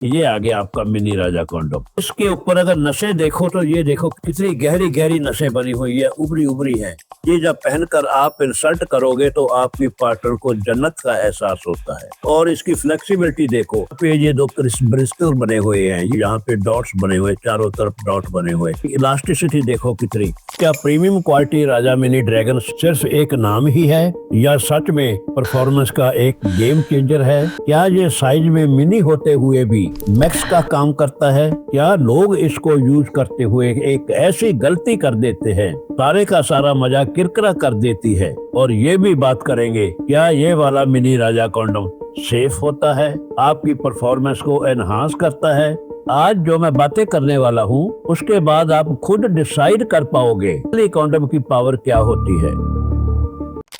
ये आ गया आपका मिनी राजा कॉन्डोम। इसके ऊपर अगर नसें देखो तो ये देखो कितनी गहरी गहरी नसें बनी हुई है, उभरी उभरी है। ये जब पहनकर आप इंसर्ट करोगे तो आपकी पार्टनर को जन्नत का एहसास होता है। और इसकी फ्लेक्सिबिलिटी देखो, पे ये दो ब्रिस्टल बने हुए हैं, यहाँ पे डॉट्स बने हुए, चारों तरफ डॉट बने हुए। इलास्टिसिटी देखो कितनी। क्या प्रीमियम क्वालिटी राजा मिनी ड्रैगन सिर्फ एक नाम ही है या सच में परफॉर्मेंस का एक गेम चेंजर है? क्या ये साइज में मिनी होते हुए भी मैक्स का काम करता है? क्या लोग इसको यूज करते हुए एक ऐसी गलती कर देते हैं, सारे का सारा मजा किरकिरा कर देती है? और ये भी बात करेंगे, क्या ये वाला मिनी राजा कॉन्डोम सेफ होता है, आपकी परफॉर्मेंस को एनहांस करता है? आज जो मैं बातें करने वाला हूँ उसके बाद आप खुद डिसाइड कर पाओगे कॉन्डोम की पावर क्या होती है।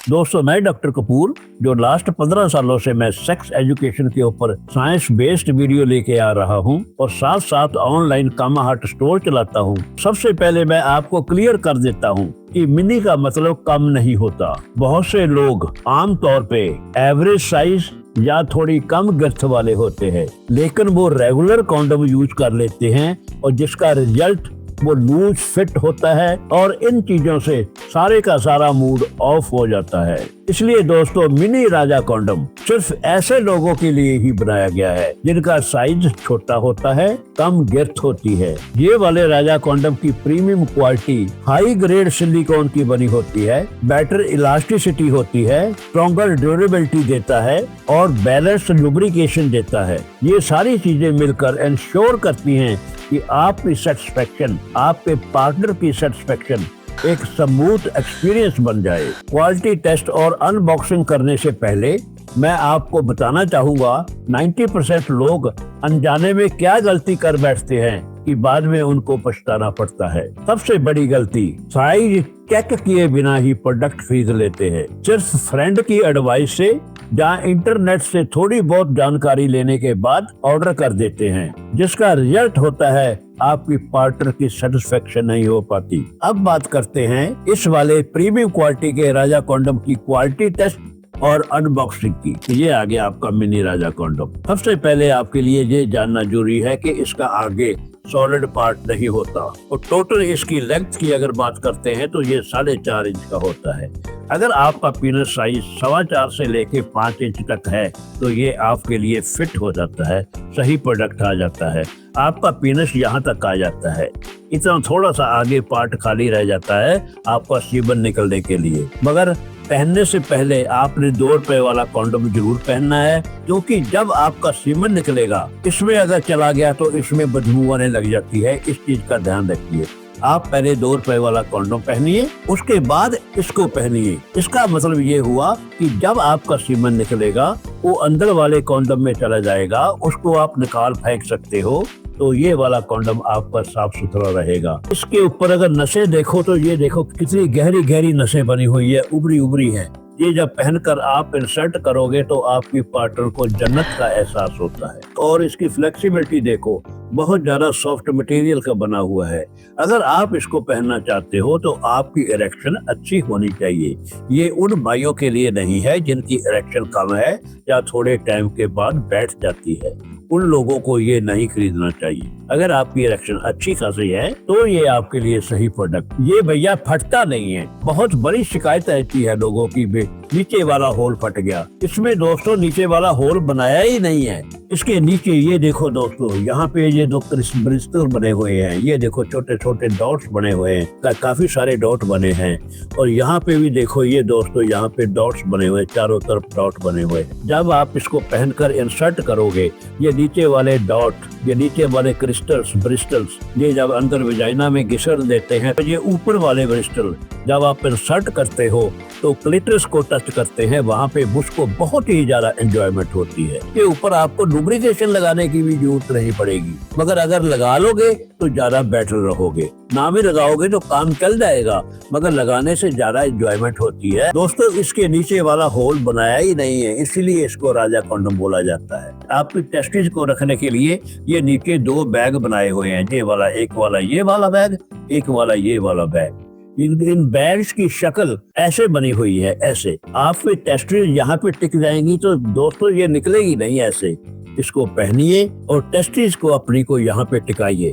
दोस्तों, मैं डॉक्टर कपूर, जो लास्ट 15 सालों से मैं सेक्स एजुकेशन के ऊपर साइंस बेस्ड वीडियो लेके आ रहा हूं और साथ साथ ऑनलाइन कामाहाट स्टोर चलाता हूं। सबसे पहले मैं आपको क्लियर कर देता हूं कि मिनी का मतलब कम नहीं होता। बहुत से लोग आमतौर पे एवरेज साइज या थोड़ी कम गर्थ वाले होते हैं, लेकिन वो रेगुलर कॉन्डोम यूज कर लेते हैं और जिसका रिजल्ट वो लूज फिट होता है और इन चीजों से सारे का सारा मूड ऑफ हो जाता है। इसलिए दोस्तों, मिनी राजा कॉन्डोम सिर्फ ऐसे लोगों के लिए ही बनाया गया है जिनका साइज छोटा होता है, कम गिर्थ होती है। ये वाले राजा कॉन्डोम की premium quality high grade silicone की बनी होती है, बेटर इलास्टिसिटी होती है, स्ट्रॉन्गर ड्यूरेबिलिटी देता है और बैलेंस लुब्रिकेशन देता है। ये सारी चीजें मिलकर इंश्योर करती हैं कि आपकी सेटिस्फेक्शन, आपके पार्टनर की सेटिस्फेक्शन एक स्मूथ एक्सपीरियंस बन जाए। क्वालिटी टेस्ट और अनबॉक्सिंग करने से पहले मैं आपको बताना चाहूंगा 90% लोग अनजाने में क्या गलती कर बैठते हैं कि बाद में उनको पछताना पड़ता है। सबसे बड़ी गलती, साइज चेक किए बिना ही प्रोडक्ट खरीद लेते हैं, सिर्फ फ्रेंड की एडवाइस से या इंटरनेट से थोड़ी बहुत जानकारी लेने के बाद ऑर्डर कर देते हैं, जिसका रिजल्ट होता है आपकी पार्टनर की सेटिस्फेक्शन नहीं हो पाती। अब बात करते हैं इस वाले प्रीमियम क्वालिटी के राजा कॉन्डोम की क्वालिटी टेस्ट और अनबॉक्सिंग की। ये आ गया आपका मिनी राजा कॉन्डोम। सबसे पहले आपके लिए ये जानना जरूरी है कि इसका आगे सॉलिड पार्ट नहीं होता और टोटल इसकी लेंथ की अगर बात करते हैं तो ये 4.5 इंच का होता है। अगर आपका पीनस साइज 4.25 से लेके 5 इंच तक है तो ये आपके लिए फिट हो जाता है, सही प्रोडक्ट आ जाता है, आपका पीनस यहाँ तक आ जाता है। इतना थोड़ा सा आगे पार्ट खाली रह जाता है आपका सीमन निकलने के लिए। मगर पहनने से पहले आपने 2 रुपए वाला कॉन्डोम जरूर पहनना है, क्योंकि जब आपका सीमन निकलेगा, इसमें अगर चला गया तो इसमें बदबू आने लग जाती है। इस चीज का ध्यान रखिए। आप पहले 2 रुपए वाला कॉन्डोम पहनिए, उसके बाद इसको पहनिए। इसका मतलब ये हुआ कि जब आपका सीमन निकलेगा वो अंदर वाले कॉन्डोम में चला जाएगा, उसको आप निकाल फेंक सकते हो, तो ये वाला कॉन्डोम आपका साफ सुथरा रहेगा। इसके ऊपर अगर नसें देखो तो ये देखो कितनी गहरी गहरी नसें बनी हुई है, उभरी उभरी है। ये जब पहनकर आप इंसर्ट करोगे तो आपकी पार्टनर को जन्नत का एहसास होता है। और इसकी फ्लेक्सिबिलिटी देखो, बहुत ज्यादा सॉफ्ट मटेरियल का बना हुआ है। अगर आप इसको पहनना चाहते हो तो आपकी इरेक्शन अच्छी होनी चाहिए। ये उन भाइयों के लिए नहीं है जिनकी इरेक्शन कम है या थोड़े टाइम के बाद बैठ जाती है, उन लोगों को ये नहीं खरीदना चाहिए। अगर आपकी इरेक्शन अच्छी खासी है तो ये आपके लिए सही प्रोडक्ट। ये भैया फटता नहीं है। बहुत बड़ी शिकायत रहती है लोगों की, नीचे वाला होल फट गया। इसमें दोस्तों नीचे वाला होल बनाया ही नहीं है। इसके नीचे ये देखो दोस्तों, यहाँ पे ये 2 ब्रिस्टल बने हुए हैं। ये देखो छोटे छोटे डॉट्स बने हुए हैं, काफी सारे डॉट बने हैं। और यहाँ पे भी देखो ये दोस्तों, यहाँ पे डॉट्स बने हुए, चारों तरफ डॉट बने हुए। जब आप इसको पहनकर इंसर्ट करोगे, ये नीचे वाले डॉट, ये नीचे वाले क्रिस्टल्स ब्रिस्टल्स, ये जब अंदर वजाइना में घिसड़ देते हैं तो ये ऊपर वाले ब्रिस्टल जब आप इंसर्ट करते हो तो क्लिटरस को टच करते हैं, वहाँ पे मुझको बहुत ही ज्यादा एंजॉयमेंट होती है। के ऊपर आपको लुब्रिकेशन लगाने की भी जरूरत नहीं पड़ेगी, मगर अगर लगा लोगे तो ज्यादा बेटर रहोगे। ना भी लगाओगे तो काम चल जाएगा, मगर लगाने से ज्यादा एंजॉयमेंट होती है। दोस्तों, इसके नीचे वाला होल बनाया ही नहीं है, इसीलिए इसको राजा कॉन्डोम बोला जाता है। आपकी टेस्टिस को रखने के लिए ये नीचे 2 बैग बनाए हुए हैं। ये वाला, एक वाला ये वाला बैग, एक वाला ये वाला बैग। इन बैग्स की शक्ल ऐसे बनी हुई है, ऐसे आपके टेस्टिस यहाँ पे टिक जाएंगी तो दोस्तों ये निकलेगी नहीं ऐसे। इसको पहनिए और टेस्टीज को अपनी को यहाँ पे टिकाइए।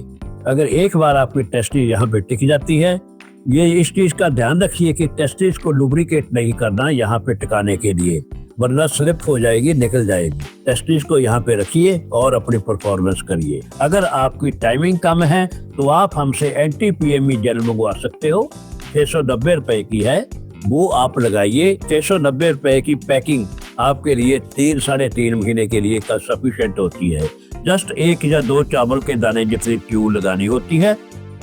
अगर एक बार आपकी टेस्टीज यहाँ पे टिक जाती है, ये इस चीज का ध्यान रखिए कि टेस्टीज को लुब्रिकेट नहीं करना यहाँ पे टिकाने के लिए, वरना स्लिप हो जाएगी, निकल जाएगी। टेस्टीज को यहाँ पे रखिए और अपनी परफॉर्मेंस करिए। अगर आपकी टाइमिंग कम है तो आप हमसे एंटी PME जेल मंगवा सकते हो, 690 रुपए की है, वो आप लगाइए। 690 रुपए की पैकिंग आपके लिए 3-3.5 महीने के लिए का सफिशिएंट होती है। जस्ट 1 या 2 चावल के दाने जितनी ट्यूब लगानी होती है,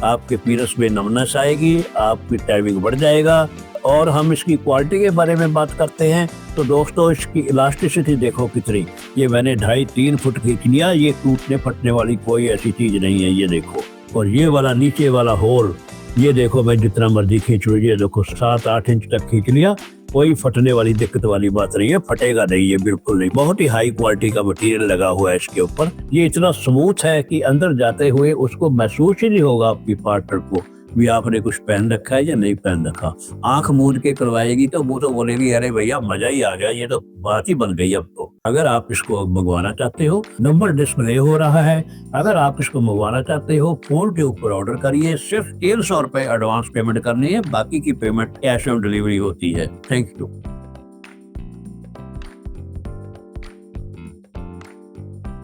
आपके पीरस में नमनेस आएगी, आपकी टाइमिंग बढ़ जाएगा। और हम इसकी क्वालिटी के बारे में बात करते हैं तो दोस्तों इसकी इलास्टिसिटी देखो कितनी, ये मैंने 2.5-3 फुट खींच लिया, ये टूटने फटने वाली कोई ऐसी चीज नहीं है, ये देखो। और ये वाला नीचे वाला होल, ये देखो मैं जितना मर्जी खींच लूँ, ये देखो 7-8 इंच तक खींच लिया, कोई फटने वाली दिक्कत वाली बात नहीं है, फटेगा नहीं, ये बिल्कुल नहीं। बहुत ही हाई क्वालिटी का मटेरियल लगा हुआ है इसके ऊपर, ये इतना स्मूथ है कि अंदर जाते हुए उसको महसूस ही नहीं होगा आपकी पार्टनर को भी आपने कुछ पहन रखा है या नहीं पहन रखा। आंख मूंद के करवाएगी तो वो तो बोलेगी अरे भैया मजा ही आ गया, ये तो बात ही बन गई अब तो। अगर आप इसको मंगवाना चाहते हो, नंबर डिस्प्ले हो रहा है, अगर आप इसको मंगवाना चाहते हो फोन के ऊपर ऑर्डर करिए। सिर्फ 150 रुपए एडवांस पेमेंट करनी है, बाकी की पेमेंट कैश ऑन डिलीवरी होती है। Thank you.